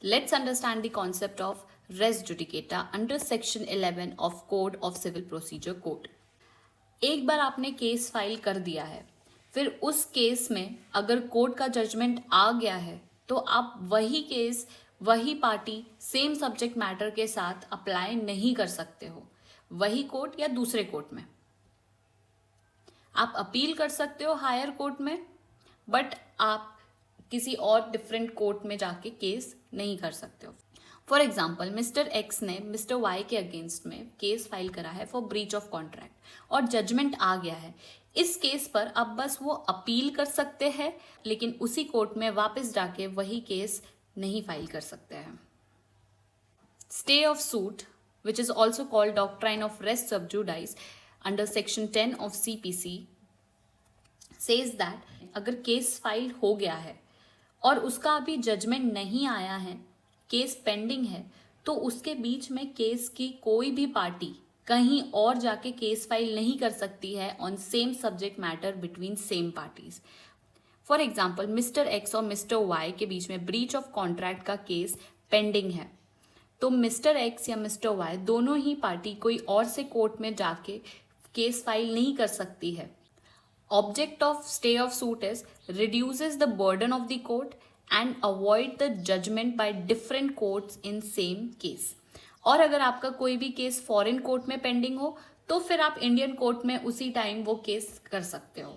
Let's understand the concept of res judicata under section 11 of Code of Civil Procedure Code. एक बार आपने case file कर दिया है, फिर उस केस में अगर कोर्ट का जजमेंट आ गया है तो आप वही केस वही पार्टी सेम सब्जेक्ट मैटर के साथ अप्लाई नहीं कर सकते हो, वही कोर्ट या दूसरे कोर्ट में। आप अपील कर सकते हो हायर कोर्ट में, बट आप किसी और डिफरेंट कोर्ट में जाके केस नहीं कर सकते हो। फॉर एग्जाम्पल, मिस्टर एक्स ने मिस्टर वाई के अगेंस्ट में केस फाइल करा है फॉर ब्रीच ऑफ कॉन्ट्रैक्ट और जजमेंट आ गया है। इस केस पर अब बस वो अपील कर सकते हैं, लेकिन उसी कोर्ट में वापस जाके वही केस नहीं फाइल कर सकते हैं। Stay of suit, which is also called doctrine of res sub judice under section 10 of CPC, says that अगर केस फाइल हो गया है और उसका अभी जजमेंट नहीं आया है, केस पेंडिंग है, तो उसके बीच में केस की कोई भी पार्टी कहीं और जाके केस फाइल नहीं कर सकती है on same subject matter between same parties. For example, mister x और मिस्टर वाई के बीच में ब्रीच ऑफ कॉन्ट्रैक्ट का केस पेंडिंग है, तो मिस्टर एक्स या मिस्टर वाई दोनों ही पार्टी कोई और से कोर्ट में जाके केस फाइल नहीं कर सकती है। Object of stay of suit is reduces the burden of the court and avoid the judgment by different courts in same case। और अगर आपका कोई भी केस फॉरेन कोर्ट में पेंडिंग हो तो फिर आप इंडियन कोर्ट में उसी टाइम वो केस कर सकते हो।